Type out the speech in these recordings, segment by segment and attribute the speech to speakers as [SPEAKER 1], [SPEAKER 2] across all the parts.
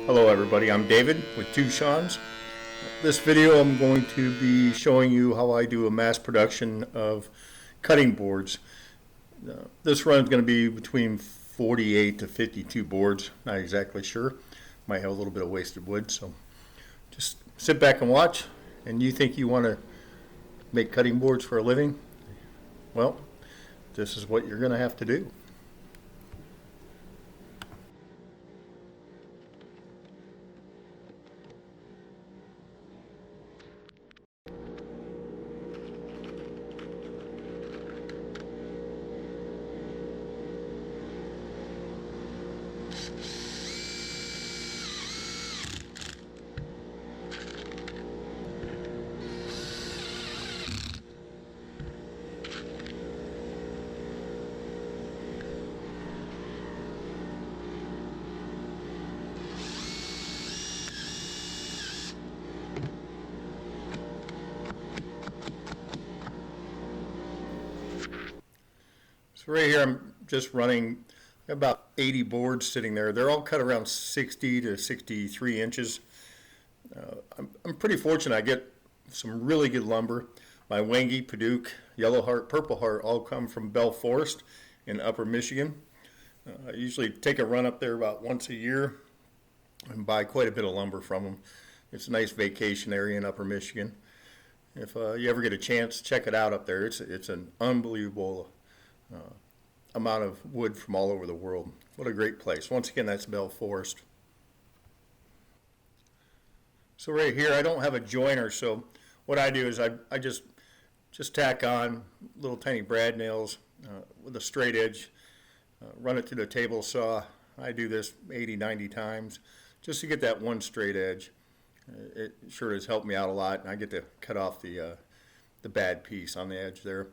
[SPEAKER 1] Hello everybody, I'm David with Two Sean's. This video I'm going to be showing you how I do a mass production of cutting boards. This run is going to be between 48 to 52 boards, not exactly sure. Might have a little bit of wasted wood, so just sit back and watch. And you think you want to make cutting boards for a living? Well, this is what you're going to have to do. So right here I'm just running about 80 boards sitting there. They're all cut around 60 to 63 inches. I'm pretty fortunate. I get some really good lumber. My Wangi, Paduke, Yellow Heart, Purple Heart all come from Bell Forest in Upper Michigan. I usually take a run up there about once a year and buy quite a bit of lumber from them. It's a nice vacation area in Upper Michigan. If you ever get a chance, check it out up there. It's an unbelievable amount of wood from all over the world. What a great place. Once again, that's Bell Forest. So right here, I don't have a joiner, so what I do is I just tack on little tiny brad nails with a straight edge, run it through the table saw. I do this 80, 90 times just to get that one straight edge. It sure has helped me out a lot, and I get to cut off the bad piece on the edge there.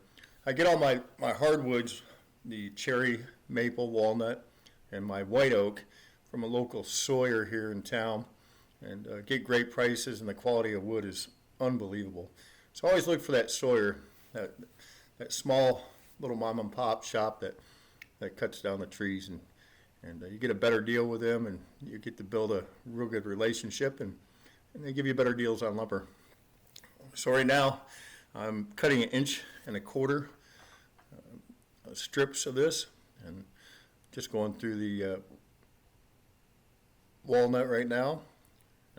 [SPEAKER 1] I get all my hardwoods, the cherry, maple, walnut, and my white oak from a local sawyer here in town, and get great prices, and the quality of wood is unbelievable. So I always look for that sawyer, that small little mom and pop shop that cuts down the trees, and you get a better deal with them, and you get to build a real good relationship, and they give you better deals on lumber. So right now I'm cutting 1.25 inch strips of this, and just going through the walnut right now.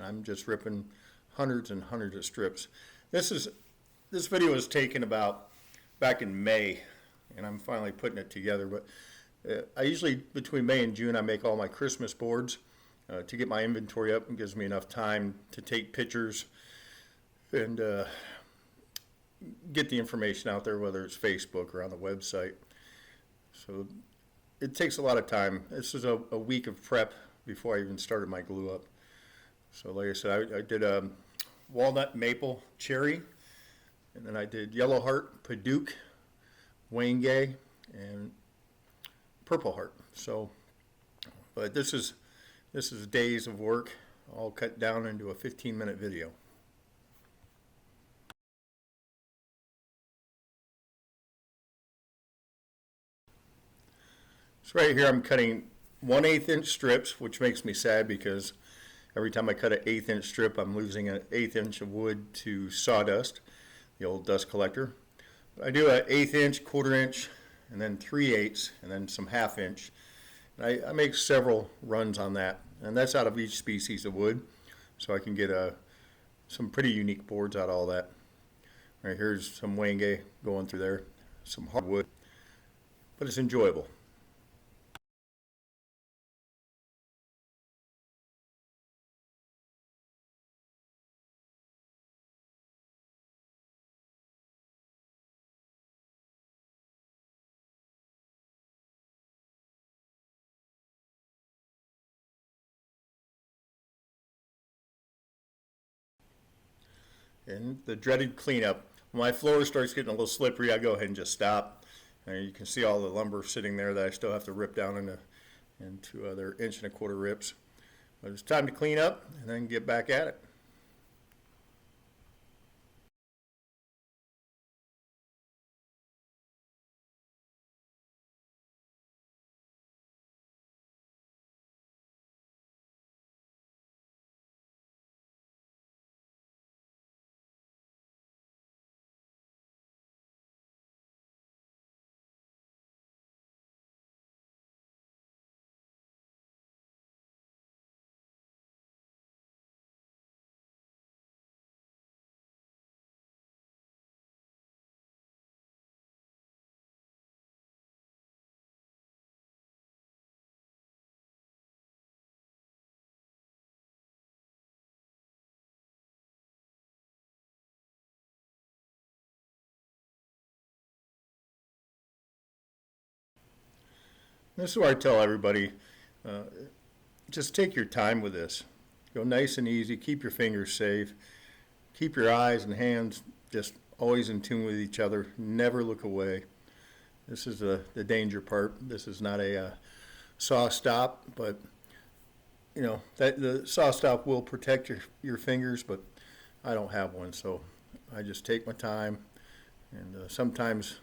[SPEAKER 1] I'm just ripping hundreds and hundreds of strips. This video was taken about back in May, and I'm finally putting it together. But I usually, between May and June, I make all my Christmas boards to get my inventory up. It gives me enough time to take pictures and get the information out there, whether it's Facebook or on the website. So it takes a lot of time. This is a week of prep before I even started my glue up. So like I said, I did walnut, maple, cherry, and then I did yellow heart, Paduke, Wangi, and purple heart. So, but this is days of work, all cut down into a 15-minute video. So right here I'm cutting 1/8 inch strips, which makes me sad because every time I cut an 1/8 inch strip, I'm losing an 1/8 inch of wood to sawdust, the old dust collector. I do an 1/8 inch, 1/4 inch, and then 3/8, and then some 1/2 inch. And I make several runs on that, and that's out of each species of wood, so I can get some pretty unique boards out of all that. Right here's some Wangi going through there, some hardwood, but it's enjoyable. And the dreaded cleanup. When my floor starts getting a little slippery, I go ahead and just stop. And you can see all the lumber sitting there that I still have to rip down into their 1.25 inch rips. But it's time to clean up and then get back at it. This is where I tell everybody, uh, just take your time with this. Go nice and easy, keep your fingers safe, keep your eyes and hands just always in tune with each other, never look away. This is the danger part. This is not a saw stop, but you know that the saw stop will protect your fingers, but I don't have one, so I just take my time. And sometimes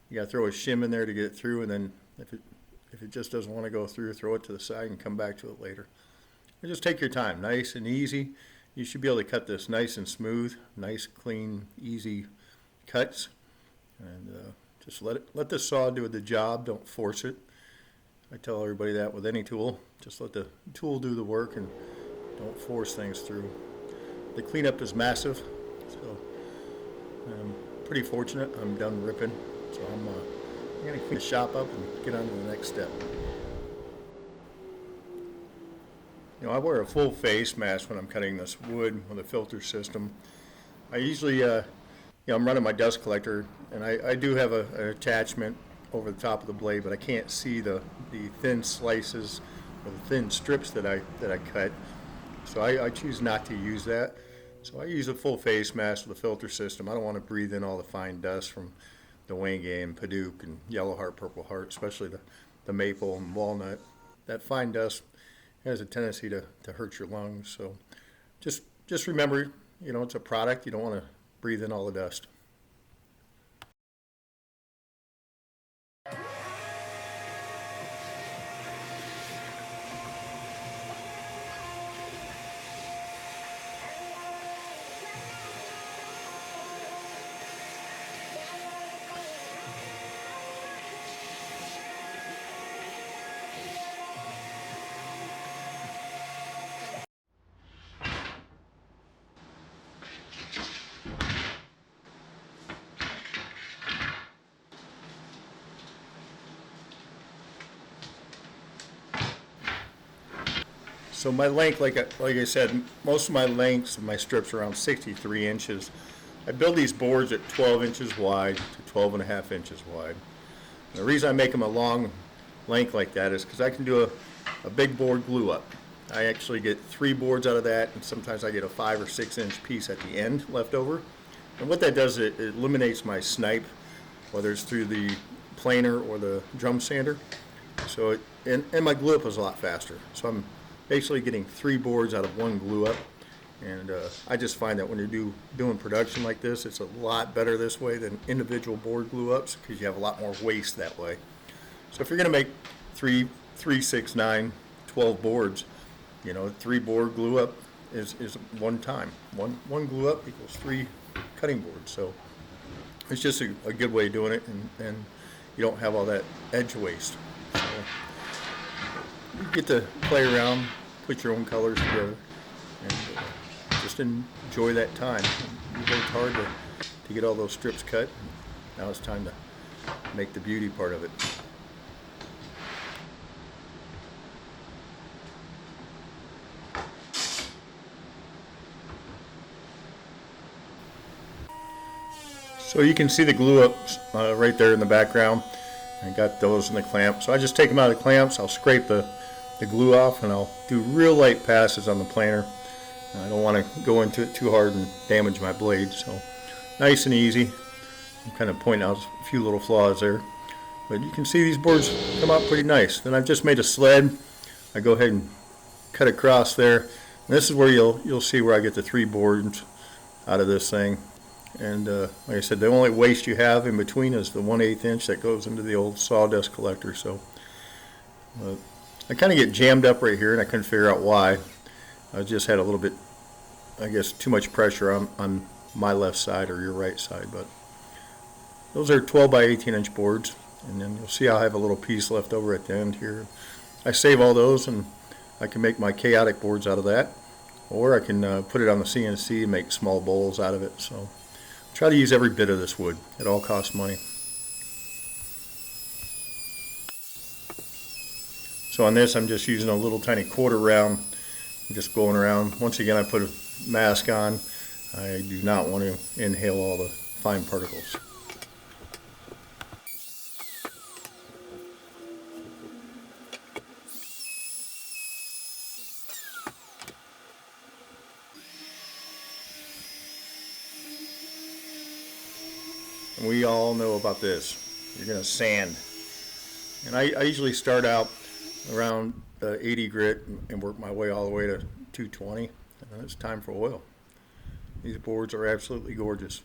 [SPEAKER 1] you gotta throw a shim in there to get it through, and then if it just doesn't want to go through, throw it to the side and come back to it later. And just take your time, nice and easy. You should be able to cut this nice and smooth, nice, clean, easy cuts, and just let the saw do the job. Don't force it. I tell everybody that with any tool. Just let the tool do the work and don't force things through. The cleanup is massive, so I'm pretty fortunate. I'm done ripping, so I'm going to clean the shop up and get on to the next step. You know, I wear a full face mask when I'm cutting this wood with a filter system. I usually, I'm running my dust collector, and I do have an attachment over the top of the blade, but I can't see the thin slices or the thin strips that I cut. So I choose not to use that. So I use a full face mask with a filter system. I don't want to breathe in all the fine dust from the Wenge and Padauk and Yellow Heart, Purple Heart, especially the maple and walnut. That fine dust has a tendency to hurt your lungs. So just remember, you know, it's a product. You don't want to breathe in all the dust. So my length, like I said, most of my lengths of my strips are around 63 inches. I build these boards at 12 inches wide to 12 and a half inches wide. And the reason I make them a long length like that is because I can do a big board glue up. I actually get 3 boards out of that, and sometimes I get a 5 or 6 inch piece at the end left over. And what that does, it eliminates my snipe, whether it's through the planer or the drum sander. So and my glue up is a lot faster. So I'm basically getting 3 boards out of 1 glue up, and I just find that when you're doing production like this, it's a lot better this way than individual board glue ups because you have a lot more waste that way. So if you're going to make 3, 6, 9, 12 boards, you know, 3 board glue up is one time. One glue up equals 3 cutting boards. So it's just a good way of doing it, and you don't have all that edge waste. So you get to play around, put your own colors together, and just enjoy that time. You worked hard to get all those strips cut. Now it's time to make the beauty part of it. So you can see the glue ups right there in the background. I got those in the clamp. So I just take them out of the clamps. I'll scrape the glue off, and I'll do real light passes on the planer. I don't want to go into it too hard and damage my blade. So nice and easy. I'm kind of pointing out a few little flaws there. But you can see these boards come out pretty nice. Then I've just made a sled. I go ahead and cut across there. And this is where you'll see where I get the 3 boards out of this thing. And like I said, the only waste you have in between is the 1/8 inch that goes into the old sawdust collector. So I kind of get jammed up right here, and I couldn't figure out why. I just had a little bit, I guess, too much pressure on my left side or your right side. But those are 12 by 18 inch boards, and then you'll see I have a little piece left over at the end here. I save all those, and I can make my chaotic boards out of that, or I can put it on the CNC and make small bowls out of it. So try to use every bit of this wood. It all costs money. So on this, I'm just using a little tiny quarter round. I'm just going around. Once again, I put a mask on. I do not want to inhale all the fine particles. we all know about this. You're going to sand. And I usually start out around 80 grit and work my way all the way to 220. And then it's time for oil. These boards are absolutely gorgeous.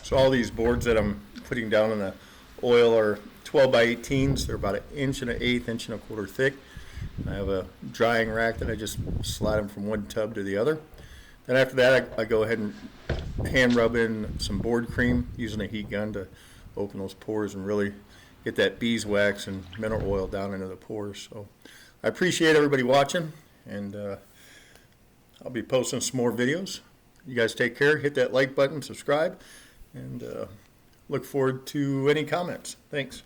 [SPEAKER 1] So all these boards that I'm putting down in the oil are 12 by 18s. They're about 1.1 inch and a quarter thick. I have a drying rack that I just slide them from one tub to the other. Then after that, I go ahead and hand rub in some board cream using a heat gun to open those pores and really get that beeswax and mineral oil down into the pores. So I appreciate everybody watching, and I'll be posting some more videos. You guys take care. Hit that like button, subscribe, and look forward to any comments. Thanks.